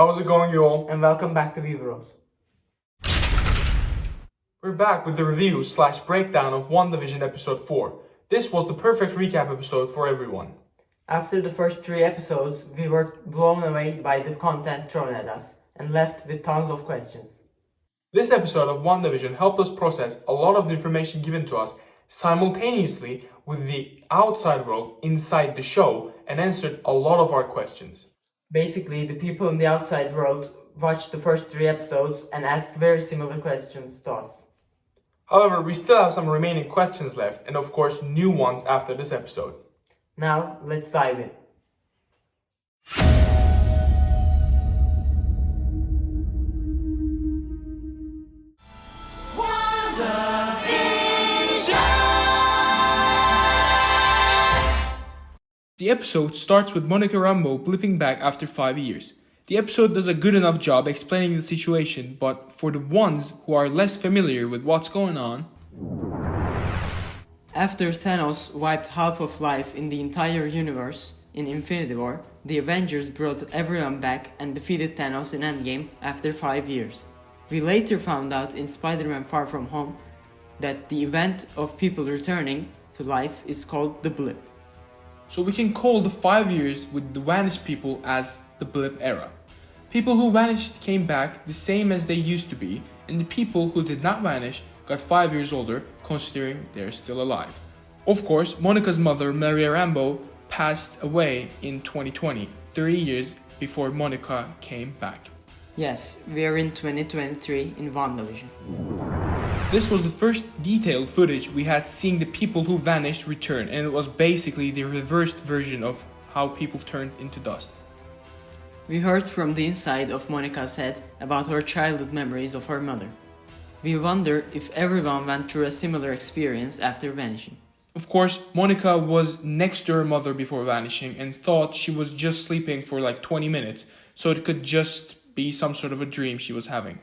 How's it going, you all? And welcome back to Bros. We're back with the review / breakdown of WandaVision episode 4. This was the perfect recap episode for everyone. After the first 3 episodes, we were blown away by the content thrown at us and left with tons of questions. This episode of WandaVision helped us process a lot of the information given to us simultaneously with the outside world inside the show and answered a lot of our questions. Basically, the people in the outside world watched the first 3 episodes and asked very similar questions to us. However, we still have some remaining questions left and of course new ones after this episode. Now, let's dive in. The episode starts with Monica Rambeau blipping back after 5 years. The episode does a good enough job explaining the situation, but for the ones who are less familiar with what's going on... After Thanos wiped half of life in the entire universe in Infinity War, the Avengers brought everyone back and defeated Thanos in Endgame after 5 years. We later found out in Spider-Man Far From Home that the event of people returning to life is called the BLIP. So we can call the 5 years with the vanished people as the BLIP era. People who vanished came back the same as they used to be, and the people who did not vanish got 5 years older, considering they're still alive. Of course, Monica's mother, Maria Rambeau, passed away in 2020, 30 years before Monica came back. Yes, we're in 2023 in WandaVision. This was the first detailed footage we had seeing the people who vanished return, and it was basically the reversed version of how people turned into dust. We heard from the inside of Monica's head about her childhood memories of her mother. We wonder if everyone went through a similar experience after vanishing. Of course, Monica was next to her mother before vanishing and thought she was just sleeping for like 20 minutes, so it could just be some sort of a dream she was having.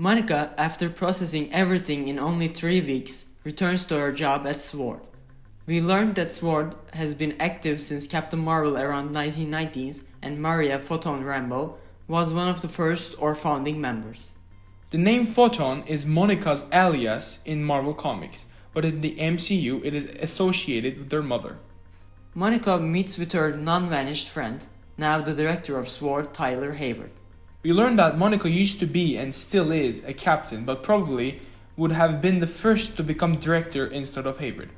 Monica, after processing everything in only 3 weeks, returns to her job at SWORD. We learned that SWORD has been active since Captain Marvel around 1990s and Maria Photon Rambeau was one of the first or founding members. The name Photon is Monica's alias in Marvel Comics, but in the MCU it is associated with their mother. Monica meets with her non-vanished friend, now the director of SWORD, Tyler Hayward. We learned that Monica used to be and still is a captain, but probably would have been the first to become director instead of Hayward.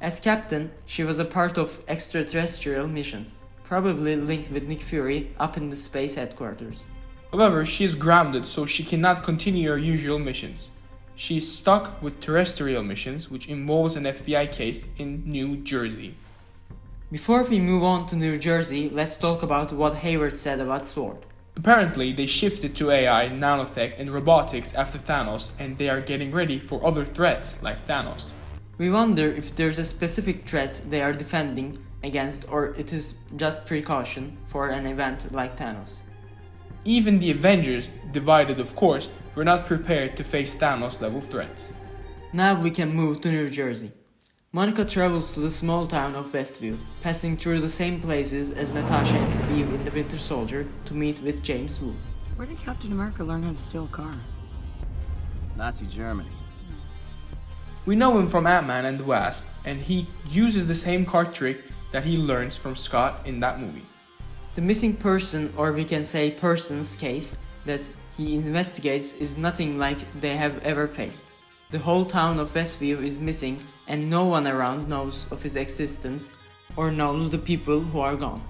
As captain, she was a part of extraterrestrial missions, probably linked with Nick Fury up in the space headquarters. However, she is grounded, so she cannot continue her usual missions. She is stuck with terrestrial missions, which involves an FBI case in New Jersey. Before we move on to New Jersey, let's talk about what Hayward said about SWORD. Apparently, they shifted to AI, nanotech, and robotics after Thanos, and they are getting ready for other threats like Thanos. We wonder if there's a specific threat they are defending against, or it is just precaution for an event like Thanos. Even the Avengers, divided of course, were not prepared to face Thanos-level threats. Now we can move to New Jersey. Monica travels to the small town of Westview, passing through the same places as Natasha and Steve in The Winter Soldier to meet with James Woo. Where did Captain America learn how to steal a car? Nazi Germany. We know him from Ant-Man and the Wasp, and he uses the same card trick that he learns from Scott in that movie. The missing person, or we can say persons case, that he investigates is nothing like they have ever faced. The whole town of Westview is missing and no one around knows of his existence or knows the people who are gone.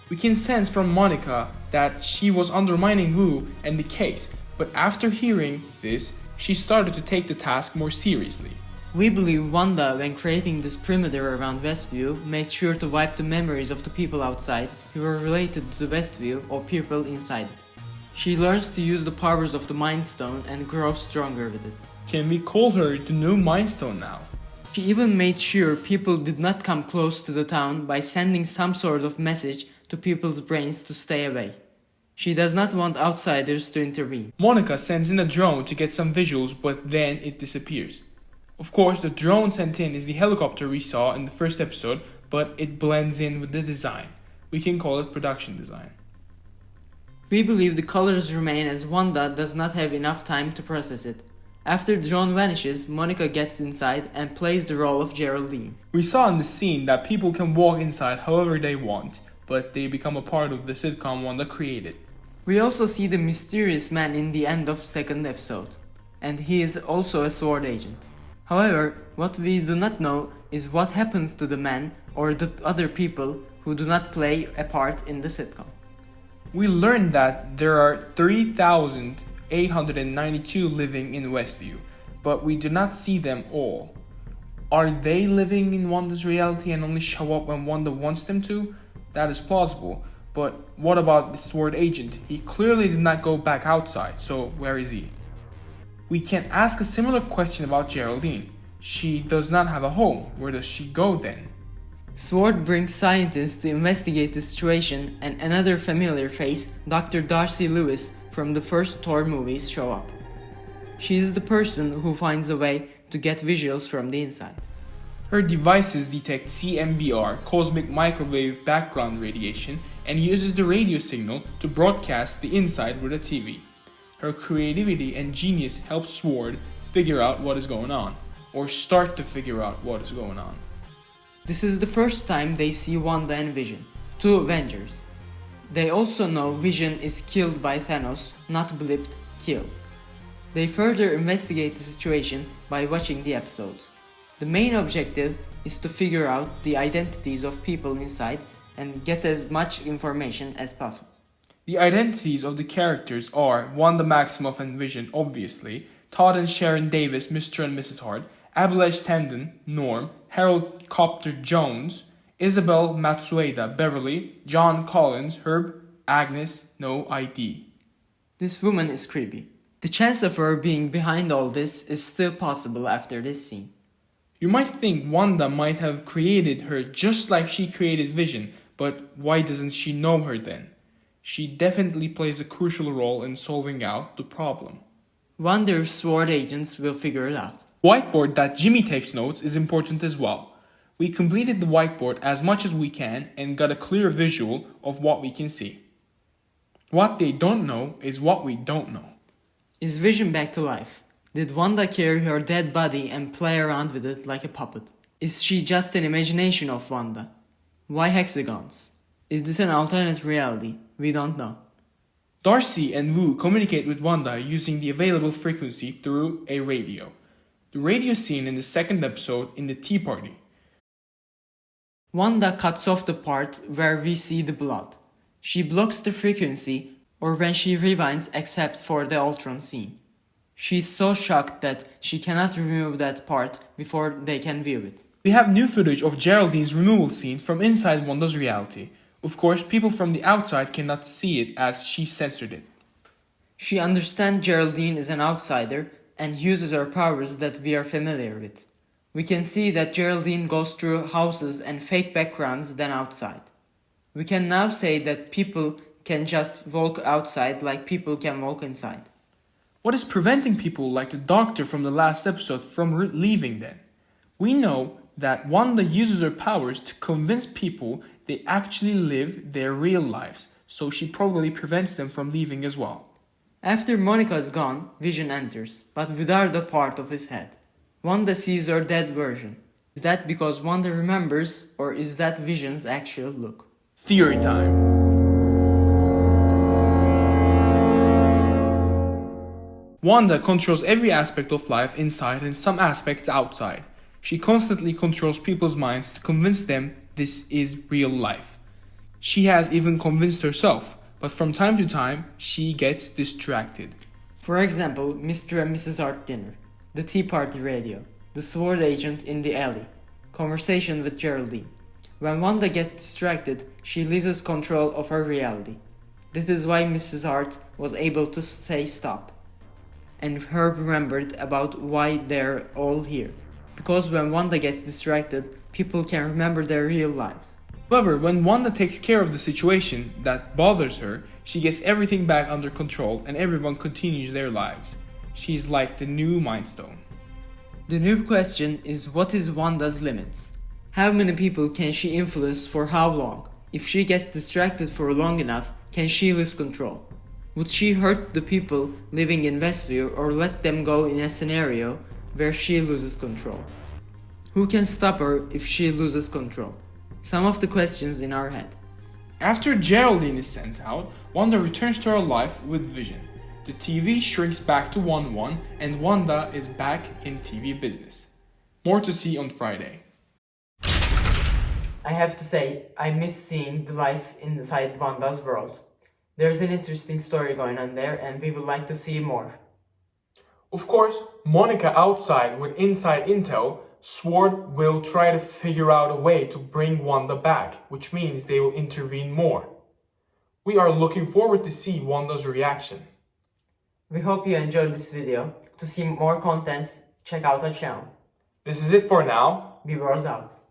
We can sense from Monica that she was undermining Wu and the case, but after hearing this, she started to take the task more seriously. We believe Wanda, when creating this perimeter around Westview, made sure to wipe the memories of the people outside who were related to Westview or people inside it. She learns to use the powers of the Mind Stone and grows stronger with it. Can we call her the new Mind Stone now? She even made sure people did not come close to the town by sending some sort of message to people's brains to stay away. She does not want outsiders to intervene. Monica sends in a drone to get some visuals, but then it disappears. Of course, the drone sent in is the helicopter we saw in the first episode, but it blends in with the design. We can call it production design. We believe the colors remain as Wanda does not have enough time to process it. After John vanishes, Monica gets inside and plays the role of Geraldine. We saw in the scene that people can walk inside however they want, but they become a part of the sitcom Wanda created. We also see the mysterious man in the end of second episode, and he is also a SWORD agent. However, what we do not know is what happens to the man or the other people who do not play a part in the sitcom. We learned that there are 3,892 living in Westview, but we do not see them all. Are they living in Wanda's reality and only show up when Wanda wants them to? That is plausible, but what about the SWORD agent? He clearly did not go back outside, so where is he? We can ask a similar question about Geraldine. She does not have a home. Where does she go then? SWORD brings scientists to investigate the situation, and another familiar face, Dr. Darcy Lewis from the first Thor movies, show up. She is the person who finds a way to get visuals from the inside. Her devices detect CMBR, cosmic microwave background radiation, and uses the radio signal to broadcast the inside with a TV. Her creativity and genius help SWORD figure out what is going on, or start to figure out what is going on. This is the first time they see Wanda and Vision, two Avengers. They also know Vision is killed by Thanos, not blipped, killed. They further investigate the situation by watching the episodes. The main objective is to figure out the identities of people inside and get as much information as possible. The identities of the characters are Wanda Maximoff and Vision, obviously, Todd and Sharon Davis, Mr. and Mrs. Hart, Abelish Tandon, Norm, Harold Copter Jones, Isabel Matsueda, Beverly, John Collins, Herb, Agnes, no ID. This woman is creepy. The chance of her being behind all this is still possible after this scene. You might think Wanda might have created her just like she created Vision, but why doesn't she know her then? She definitely plays a crucial role in solving out the problem. Wonder if SWORD agents will figure it out. Whiteboard that Jimmy takes notes is important as well. We completed the whiteboard as much as we can and got a clear visual of what we can see. What they don't know is what we don't know. Is Vision back to life? Did Wanda carry her dead body and play around with it like a puppet? Is she just an imagination of Wanda? Why hexagons? Is this an alternate reality? We don't know. Darcy and Wu communicate with Wanda using the available frequency through a radio. The radio scene in the second episode in the Tea Party. Wanda cuts off the part where we see the blood. She blocks the frequency or when she rewinds except for the Ultron scene. She's so shocked that she cannot remove that part before they can view it. We have new footage of Geraldine's removal scene from inside Wanda's reality. Of course, people from the outside cannot see it as she censored it. She understands Geraldine is an outsider and uses her powers that we are familiar with. We can see that Geraldine goes through houses and fake backgrounds than outside. We can now say that people can just walk outside like people can walk inside. What is preventing people like the doctor from the last episode from leaving then? We know that Wanda uses her powers to convince people they actually live their real lives, so she probably prevents them from leaving as well. After Monica is gone, Vision enters, but without a part of his head. Wanda sees her dead version. Is that because Wanda remembers, or is that Vision's actual look? Theory time. Wanda controls every aspect of life inside and some aspects outside. She constantly controls people's minds to convince them this is real life. She has even convinced herself, but from time to time, she gets distracted. For example, Mr. and Mrs. Hart dinner, the Tea Party radio, the SWORD agent in the alley, conversation with Geraldine. When Wanda gets distracted, she loses control of her reality. This is why Mrs. Hart was able to say stop. And Herb remembered about why they're all here. Because when Wanda gets distracted, people can remember their real lives. However, when Wanda takes care of the situation that bothers her, she gets everything back under control and everyone continues their lives. She's like the new Mind Stone. The new question is, what is Wanda's limits? How many people can she influence for how long? If she gets distracted for long enough, can she lose control? Would she hurt the people living in Westview or let them go in a scenario where she loses control? Who can stop her if she loses control? Some of the questions in our head. After Geraldine is sent out, Wanda returns to her life with Vision. The TV shrinks back to 1-1 and Wanda is back in TV business. More to see on Friday. I have to say, I miss seeing the life inside Wanda's world. There's an interesting story going on there and we would like to see more. Of course, Monica outside with inside intel, SWORD will try to figure out a way to bring Wanda back, which means they will intervene more. We are looking forward to see Wanda's reaction. We hope you enjoyed this video. To see more content, check out our channel. This is it for now. Viewers out.